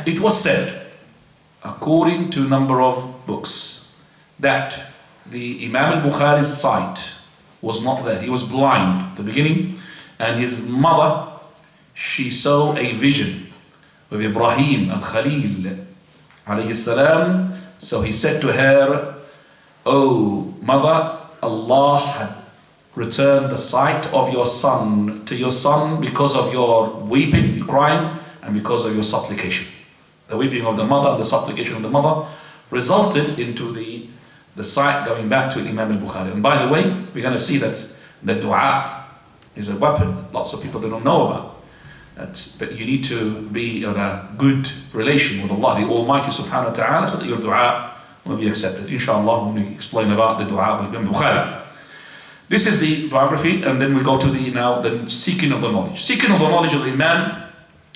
it was said, according to a number of books, that the Imam al-Bukhari's sight was not there. He was blind at the beginning, and his mother, she saw a vision with Ibrahim al-Khalil alayhi salam. So he said to her, "Oh mother, Allah had returned the sight of your son to your son because of your weeping, your crying, and because of your supplication." The weeping of the mother and the supplication of the mother resulted into the sight going back to Imam al-Bukhari. And by the way, we're going to see that the dua is a weapon that lots of people don't know about. But you need to be in a good relation with Allah, the Almighty subhanahu wa ta'ala, so that your dua will be accepted. Inshallah, when we explain about the dua of Imam Bukhari. This is the biography, and then we go to the seeking of the knowledge. Seeking of the knowledge of the Imam,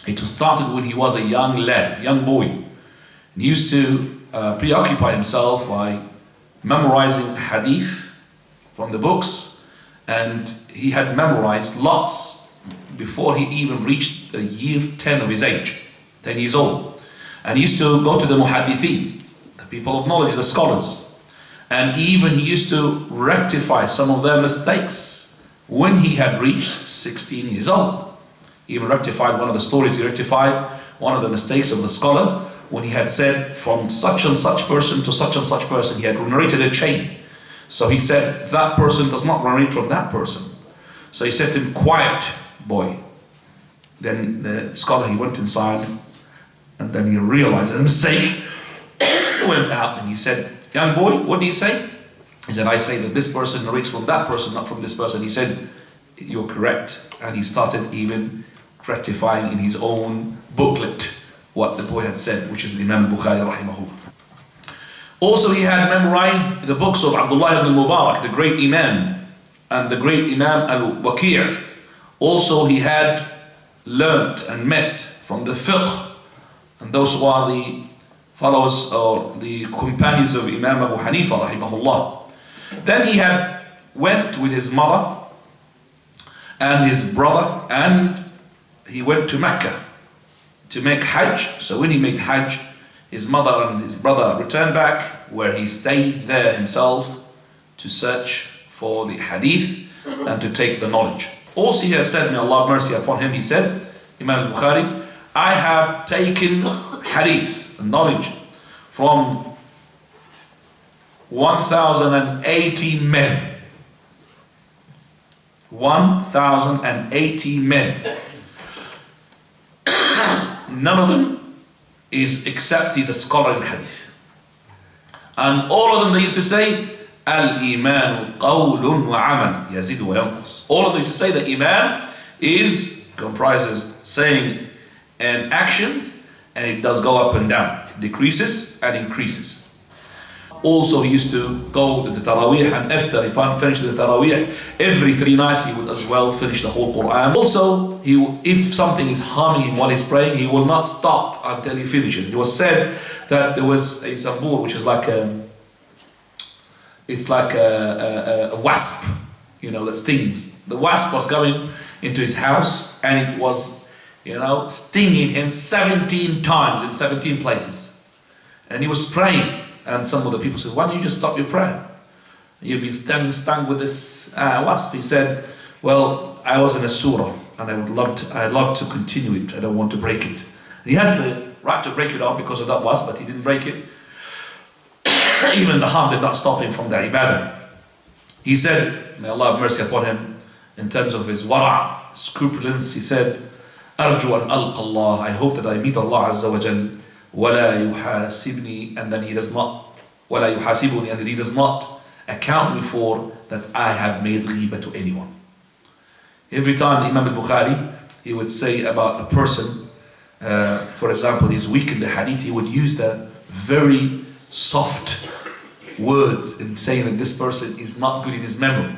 it was started when he was a young lad, young boy. He used to preoccupy himself by memorizing Hadeeth from the books, and he had memorized lots before he even reached the year 10 of his age, 10 years old. And he used to go to the muhaddithin, the people of knowledge, the scholars, and even he used to rectify some of their mistakes when he had reached 16 years old. He even rectified one of the stories, he rectified one of the mistakes of the scholar when he had said from such and such person to such and such person. He had narrated a chain. So he said, that person does not narrate from that person. So he said to him, "Quiet, boy." Then the scholar, he went inside, and then he realized the mistake. He went out and he said, "Young boy, what do you say?" He said, "I say that this person narrates from that person, not from this person." He said, "You're correct." And he started even rectifying in his own booklet what the boy had said, which is the Imam al-Bukhari rahimahullah. Also, he had memorized the books of Abdullah ibn Mubarak, the great Imam, and the great Imam al-Waqi'. Also, he had learnt and met from the fiqh, and those who are the followers or the companions of Imam Abu Hanifa rahimahullah. Then he had went with his mother and his brother, and he went to Mecca to make Hajj. So when he made Hajj, his mother and his brother returned back, where he stayed there himself to search for the Hadith and to take the knowledge. Also he has said, may Allah have mercy upon him, he said, Imam al-Bukhari, "I have taken Hadith, knowledge, from 1,080 men. 1,080 men. None of them is except he's a scholar in Hadith. And all of them, they used to say, Al-Iman qawlun wa amal yazidu wa yanqus." All of them used to say that Iman comprises saying and actions, and it does go up and down. It decreases and increases. Also, he used to go to the Taraweeh, and after he finished the Taraweeh, every 3 nights he would as well finish the whole Quran. Also, if something is harming him while he's praying, he will not stop until he finishes. It was said that there was a zambur, which is like a wasp, that stings. The wasp was going into his house, and it was, stinging him 17 times in 17 places. And he was praying. And some of the people said, "Why don't you just stop your prayer? You've been stung with this wasp." He said, "Well, I was in a surah, and I'd love to continue it. I don't want to break it." And he has the right to break it off because of that wasp, but he didn't break it. Even the harm did not stop him from the ibadah. He said, may Allah have mercy upon him, in terms of his wara', scrupulence, he said, "Arju an alqa Allah, I hope that I meet Allah Azza wa Jal, وَلَا يُحَاسِبْنِي," and then he does not, وَلَا يُحَاسِبُنِي, and then he does not account me for that I have made ghibah to anyone. Every time Imam al-Bukhari, he would say about a person, for example, he's weak in the hadith, he would use the very soft words in saying that this person is not good in his memory.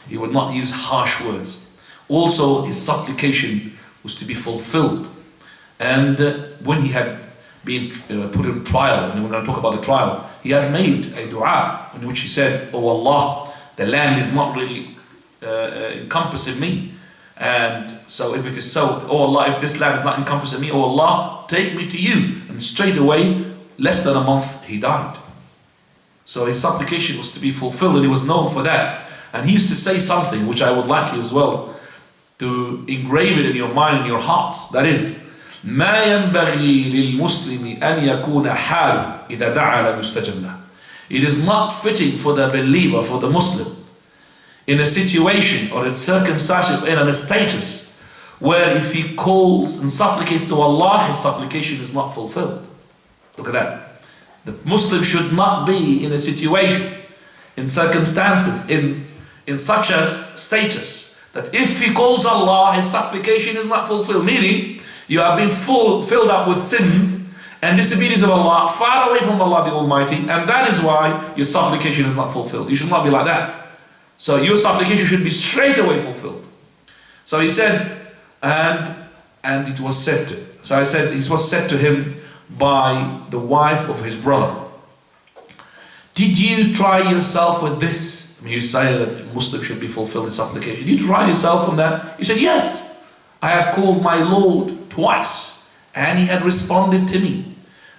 He would not use harsh words. Also, his supplication was to be fulfilled. And when he had being put in trial, and we're going to talk about the trial, he had made a dua in which he said, "Oh Allah, the land is not really encompassing me, and so if it is so, oh Allah, if this land is not encompassing me, oh Allah, take me to you. And straight away, less than a month, he died. So his supplication was to be fulfilled, and he was known for that. And he used to say something which I would like you as well to engrave it in your mind and your hearts. That is, ما ينبغي للمسلم أن يكون حال إذا دعا لم يستجب له. It is not fitting for the believer, for the Muslim, in a situation or a circumstance, in a status where if he calls and supplicates to Allah, his supplication is not fulfilled. Look at that. The Muslim should not be in a situation, in circumstances, in such a status that if he calls Allah, his supplication is not fulfilled. Meaning, you have been filled up with sins and disobedience of Allah, far away from Allah the Almighty, and that is why your supplication is not fulfilled. You should not be like that. So your supplication should be straight away fulfilled. So he said, and it was said to, so I said, it was said to him by the wife of his brother, did you try yourself with this? I mean, you say that Muslim should be fulfilled in supplication. Did you try yourself on that? He said, yes, I have called my Lord twice, and he had responded to me.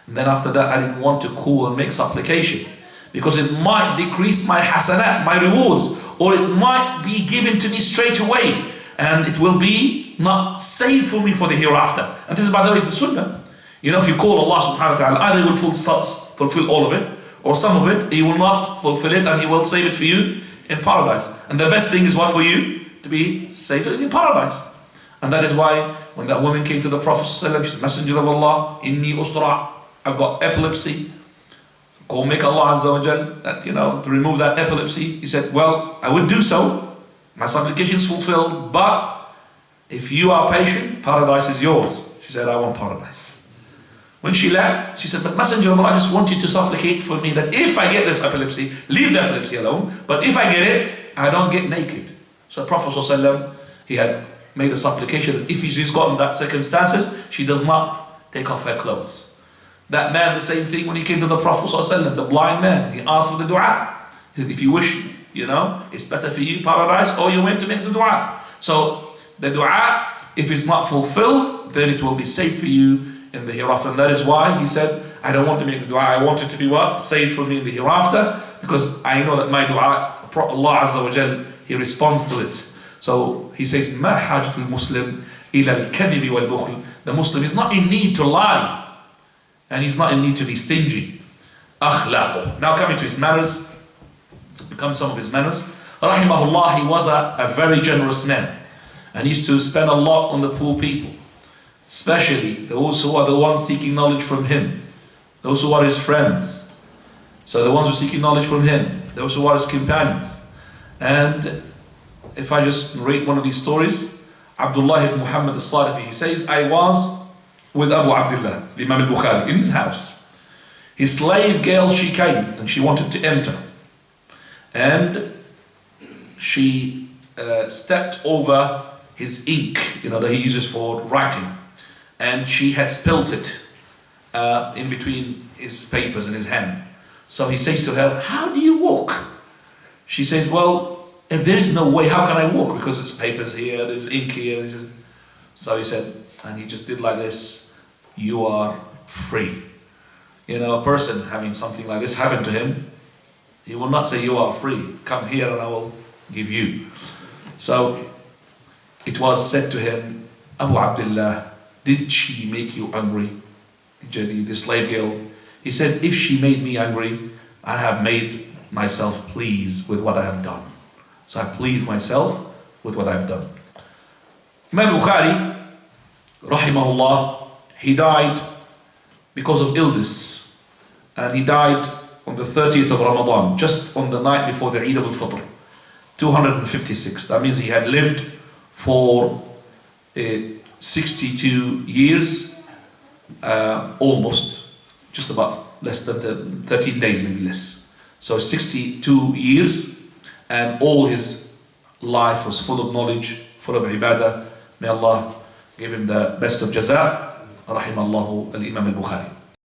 And then after that, I didn't want to call and make supplication, because it might decrease my hasanat, my rewards, or it might be given to me straight away, and it will be not saved for me for the hereafter. And this is, by the way, the sunnah. You know, if you call Allah subhanahu wa ta'ala, either he will fulfill all of it, or some of it, he will not fulfill it, and he will save it for you in paradise. And the best thing is what for you? To be saved in paradise. And that is why when that woman came to the Prophet ﷺ, she said, Messenger of Allah, inni usra, I've got epilepsy. Go make Allah Azza wa Jal, that, you know, to remove that epilepsy. He said, well, I would do so. My supplication is fulfilled, but if you are patient, paradise is yours. She said, I want paradise. When she left, she said, but Messenger of Allah, I just want you to supplicate for me that if I get this epilepsy, leave the epilepsy alone, but if I get it, I don't get naked. So Prophet ﷺ, he had made a supplication that if she's gotten that circumstances, she does not take off her clothes. That man, the same thing when he came to the Prophet ﷺ, the blind man, he asked for the dua. He said, if you wish, you know, it's better for you paradise, or you went to make the dua. So the dua, if it's not fulfilled, then it will be saved for you in the hereafter. And that is why he said, I don't want to make the dua, I want it to be what? Saved for me in the hereafter, because I know that my dua, Allah Azza wa Jal, he responds to it. So he says, ما حاجة المسلم إلى الكذب والبخل. The Muslim is not in need to lie, and he's not in need to be stingy. أخلاقه. Now coming to his manners, become some of his manners. Rahimahullah, he was a very generous man, and he used to spend a lot on the poor people, especially those who are the ones seeking knowledge from him, those who are his friends. So the ones who are seeking knowledge from him, those who are his companions. And if I just read one of these stories, Abdullah ibn Muhammad al-Sarifi, he says, I was with Abu Abdullah, Imam al-Bukhari, in his house. His slave girl, she came and she wanted to enter. And she stepped over his ink, you know, that he uses for writing. And she had spilt it in between his papers in his hand. So he says to her, how do you walk? She says, well, if there is no way, how can I walk? Because there's papers here, there's ink here. So he said, and he just did like this, you are free. You know, a person having something like this happen to him, he will not say, you are free, come here and I will give you. So it was said to him, Abu Abdullah, did she make you angry? The slave girl. He said, if she made me angry, I have made myself pleased with what I have done. So I please myself with what I've done. Imam Bukhari, rahimahullah, he died because of illness. And he died on the 30th of Ramadan, just on the night before the Eid al-Fitr, 256. That means he had lived for 62 years, almost, just about less than 13 days, maybe less. So 62 years. And all his life was full of knowledge, full of ibadah. May Allah give him the best of jaza. Rahimallahu al-Imam al-Bukhari.